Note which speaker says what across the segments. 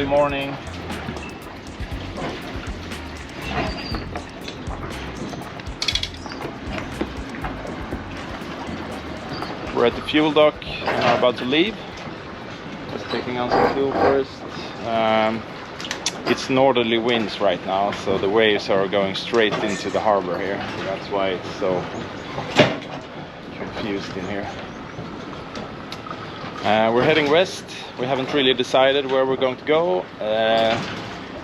Speaker 1: early morning. We're at the fuel dock and are about to leave. Just taking on some fuel first. It's northerly winds right now, so the waves are going straight into the harbor here. That's why it's so confused in here. We're heading west. We haven't really decided where we're going to go.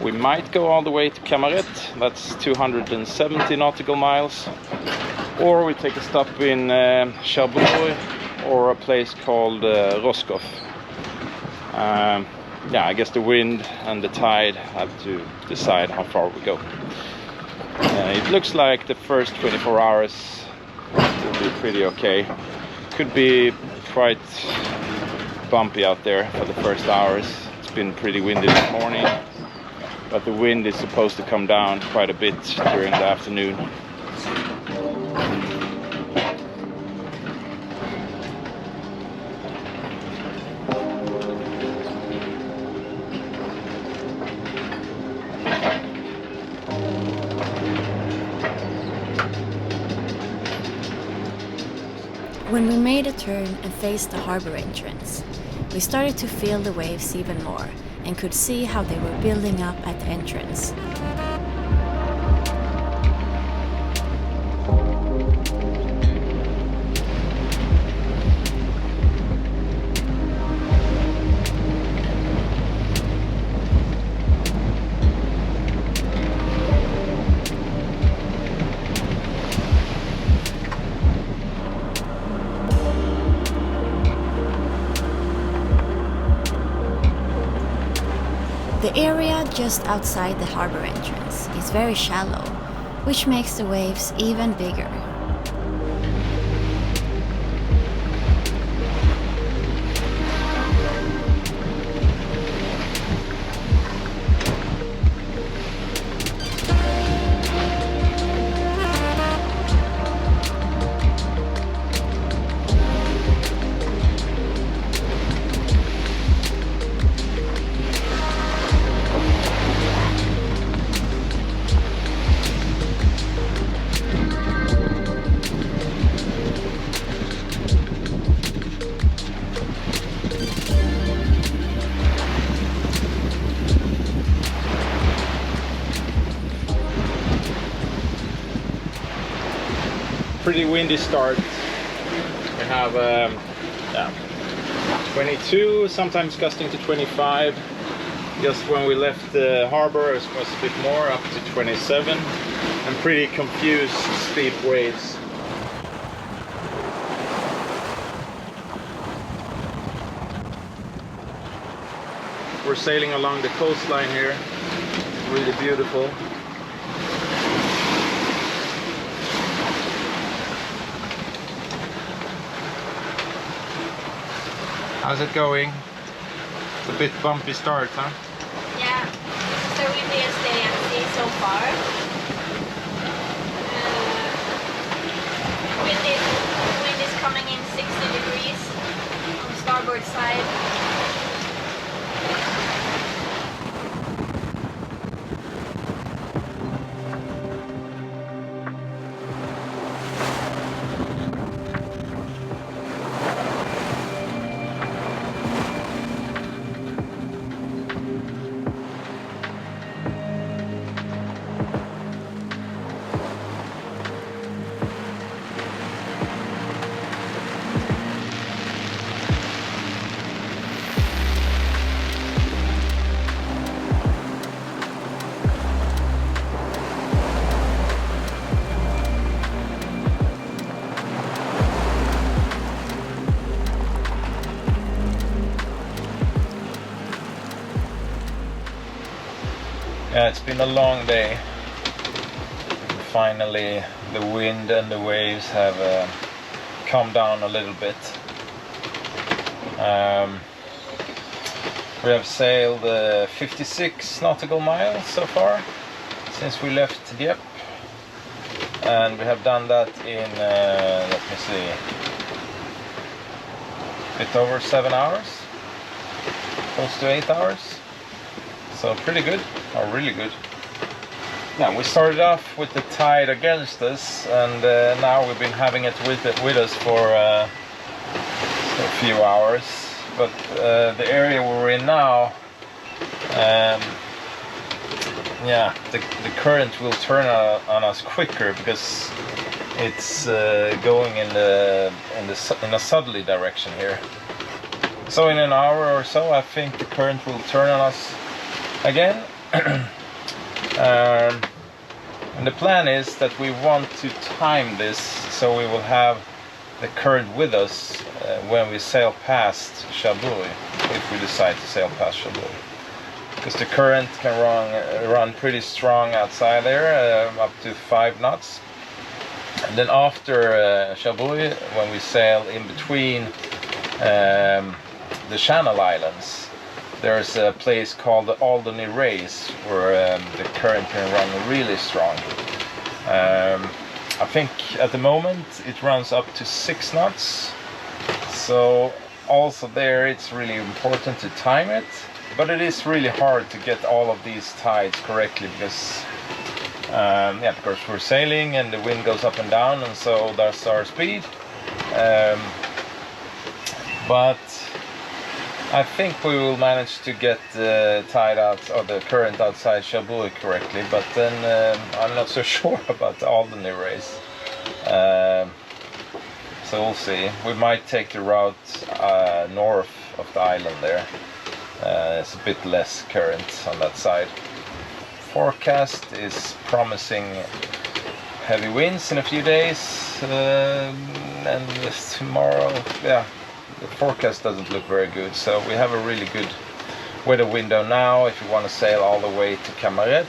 Speaker 1: We might go all the way to Camaret, that's 270 nautical miles. Or we take a stop in Cherbourg or a place called Roscoff. Yeah, I guess the wind and the tide have to decide how far we go. It looks like the first 24 hours will be pretty okay. Could be quite bumpy out there for the first hours. It's been pretty windy this morning, but the wind is supposed to come down quite a bit during the afternoon.
Speaker 2: When we made a turn and faced the harbor entrance, we started to feel the waves even more and could see how they were building up at the entrance. The area just outside the harbor entrance is very shallow, which makes the waves even bigger.
Speaker 1: Pretty windy start. We have 22, sometimes gusting to 25. Just when we left the harbor it was a bit more, up to 27, and pretty confused steep waves. We're sailing along the coastline here. It's really beautiful. How's it going? It's a bit bumpy start, huh?
Speaker 3: Yeah, this is the windiest day at sea so far. Wind is coming in 60 degrees on the starboard side.
Speaker 1: Yeah, it's been a long day. Finally, the wind and the waves have calmed down a little bit. We have sailed 56 nautical miles so far since we left Dieppe, and we have done that in, let me see, a bit over 7 hours, close to 8 hours. So pretty good, or really good. Now we started off with the tide against us, and now we've been having it with us for a few hours. But the area we're in now, yeah, the current will turn on us quicker because it's going in a southerly direction here. So in an hour or so, I think the current will turn on us again. And the plan is that we want to time this so we will have the current with us when we sail past Shiruky, if we decide to sail past Shiruky. Because the current can run pretty strong outside there, up to 5 knots. And then after Shiruky, when we sail in between the Channel Islands, there's a place called the Alderney Race where the current can run really strong. I think at the moment it runs up to 6 knots. So also there it's really important to time it. But it is really hard to get all of these tides correctly because yeah, of course we're sailing and the wind goes up and down, and so that's our speed. But I think we will manage to get the tide out, or the current outside Shiruky correctly, but then I'm not so sure about the Alderney Race. So we'll see. We might take the route north of the island there. It's a bit less current on that side. Forecast is promising heavy winds in a few days, and tomorrow, yeah, the forecast doesn't look very good. So we have a really good weather window now if you want to sail all the way to Camaret.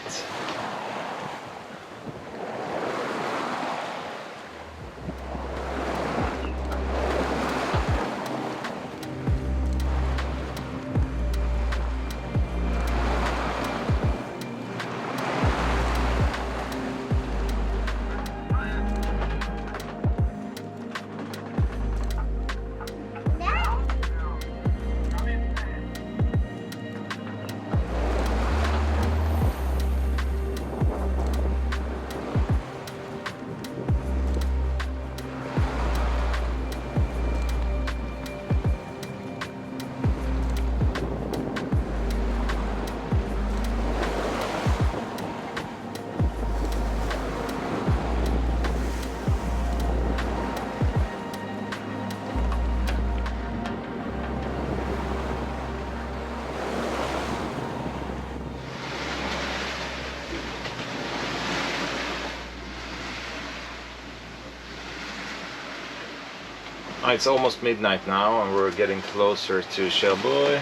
Speaker 1: It's almost midnight now and we're getting closer to Shiruky.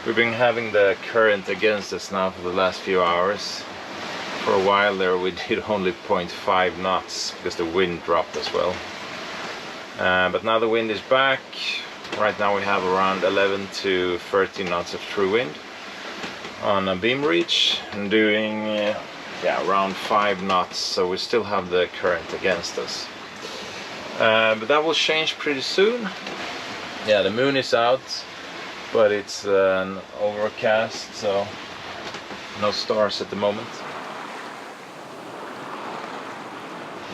Speaker 1: We've been having the current against us now for the last few hours. For a while there we did only 0.5 knots because the wind dropped as well. But now the wind is back. Right now we have around 11 to 13 knots of true wind on a beam reach and doing yeah, around 5 knots, so we still have the current against us. But that will change pretty soon. Yeah, the moon is out, but it's an overcast, so no stars at the moment.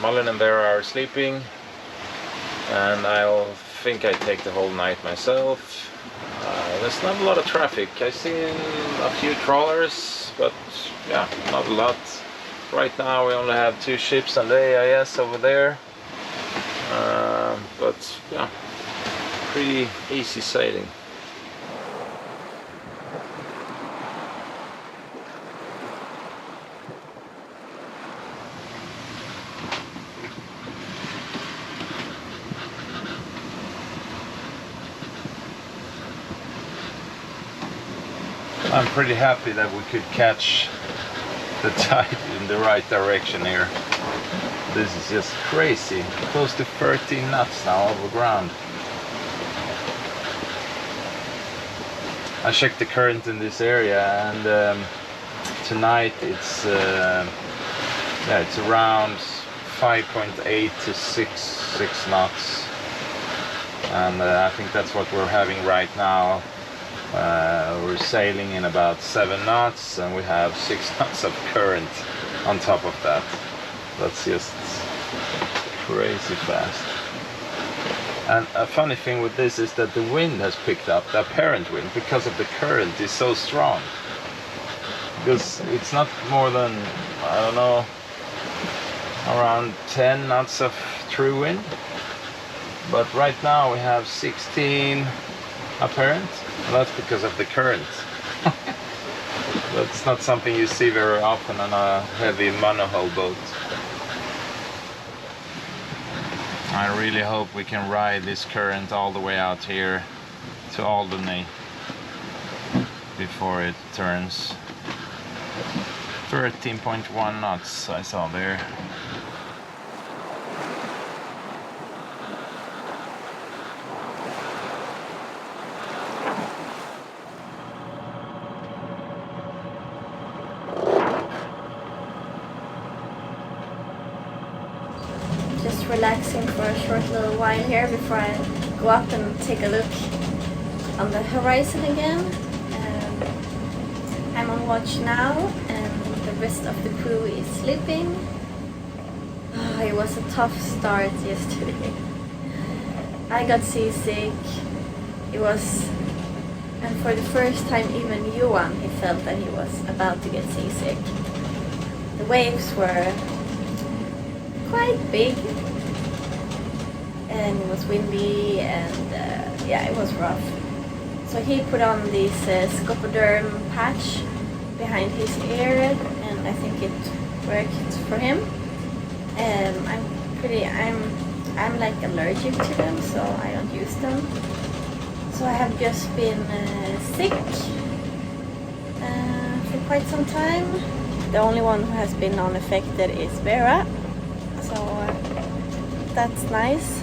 Speaker 1: Malin and Vera are sleeping, and I think I take the whole night myself. There's not a lot of traffic. I've seen a few trawlers, but yeah, not a lot. Right now we only have 2 ships on the AIS over there. But yeah, pretty easy sailing. I'm pretty happy that we could catch the tide in the right direction here. This is just crazy. Close to 13 knots now over ground. I checked the current in this area, and tonight it's yeah, it's around 5.8 to 6 knots, and I think that's what we're having right now. We're sailing in about 7 knots and we have 6 knots of current on top of that. That's just crazy fast. And a funny thing with this is that the wind has picked up, the apparent wind, because of the current is so strong. Because it's not more than, I don't know, around 10 knots of true wind. But right now we have 16 apparent, and that's because of the current. That's not something you see very often on a heavy monohull boat. I really hope we can ride this current all the way out here to Alderney before it turns. 13.1 knots I saw there.
Speaker 3: Just relaxing for a short little while here before I go up and take a look on the horizon again. I'm on watch now and the rest of the crew is sleeping. It was a tough start yesterday. I got seasick. It was, and for the first time even Johan, he felt that he was about to get seasick. The waves were quite big and it was windy and yeah, it was rough. So he put on this scopoderm patch behind his ear and I think it worked for him. I'm like allergic to them, so I don't use them. So I have just been sick for quite some time. The only one who has been unaffected is Vera, so that's nice.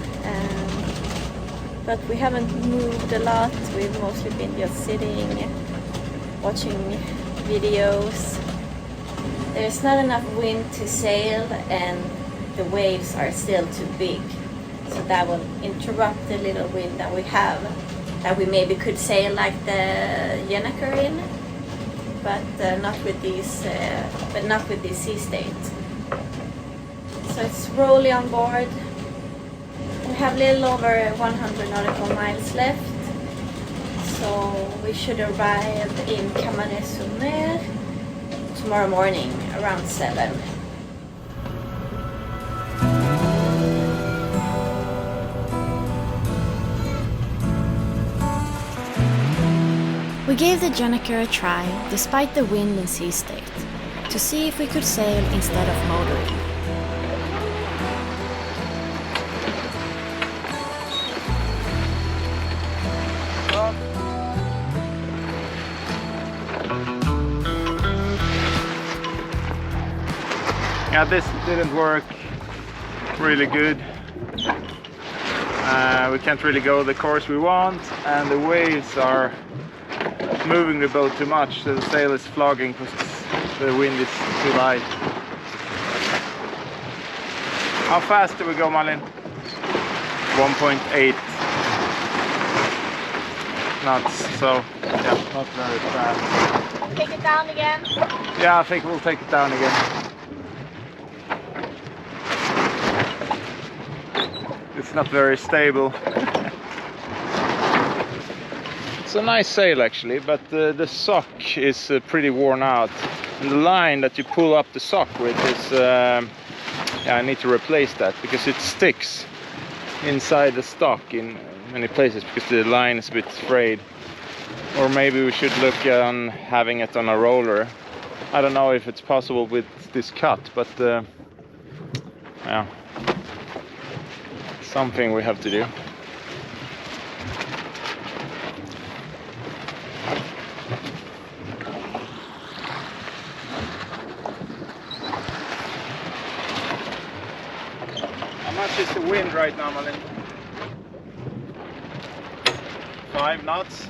Speaker 3: But we haven't moved a lot. We've mostly been just sitting, watching videos. There's not enough wind to sail and the waves are still too big. So that will interrupt the little wind that we have, that we maybe could sail like the Jenniker in, but not with these sea state. So it's rolling on board. We have a little over 100 nautical miles left, so we should arrive in Camargue-sur-Mer tomorrow morning around 7.
Speaker 2: We gave the Jenniker a try, despite the wind and sea state, to see if we could sail instead of motoring.
Speaker 1: Yeah, this didn't work really good. We can't really go the course we want, and the waves are moving the boat too much, so the sail is flogging because the wind is too light. How fast do we go, Malin? 1.8 knots, so yeah, not very fast.
Speaker 3: Take it down again.
Speaker 1: Yeah, I think we'll take it down again. It's not very stable. It's a nice sail actually, but the sock is pretty worn out. And the line that you pull up the sock with is, yeah, I need to replace that because it sticks inside the stock in many places because the line is a bit frayed. Or maybe we should look on having it on a roller. I don't know if it's possible with this cut, but yeah, something we have to do. How much is the wind right now, Malin? 5 knots.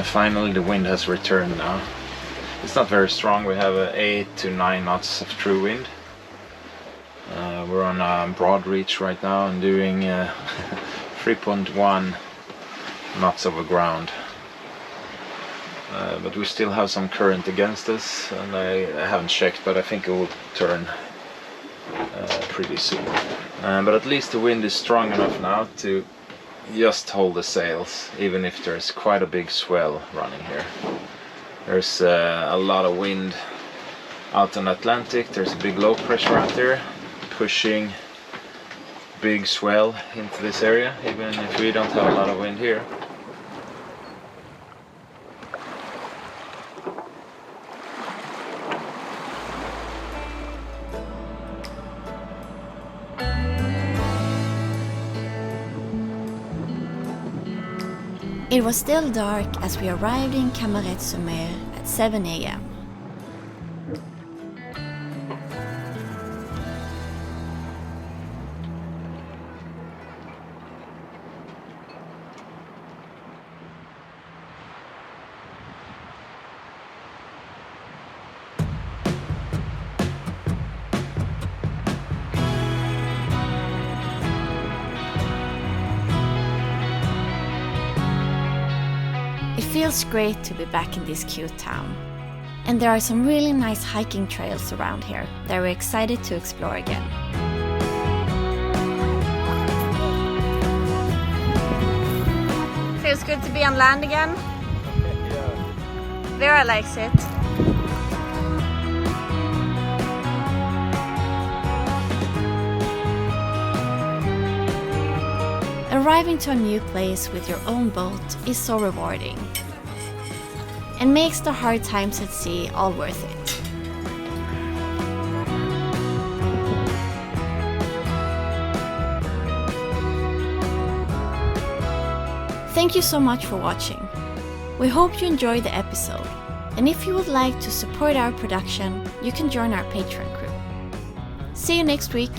Speaker 1: Finally the wind has returned now. It's not very strong, we have 8 to 9 knots of true wind. We're on broad reach right now and doing 3.1 knots over ground. But we still have some current against us, and I haven't checked, but I think it will turn pretty soon. But at least the wind is strong enough now to just hold the sails, even if there's quite a big swell running here. There's a lot of wind out on the Atlantic. There's a big low pressure out there pushing big swell into this area, even if we don't have a lot of wind here.
Speaker 2: It was still dark as we arrived in Camaret-sur-Mer at 7 a.m. It feels great to be back in this cute town. And there are some really nice hiking trails around here that we're excited to explore again. Feels good to be on land again. Vera likes it. Arriving to a new place with your own boat is so rewarding and makes the hard times at sea all worth it. Thank you so much for watching. We hope you enjoyed the episode, and if you would like to support our production, you can join our Patreon crew. See you next week!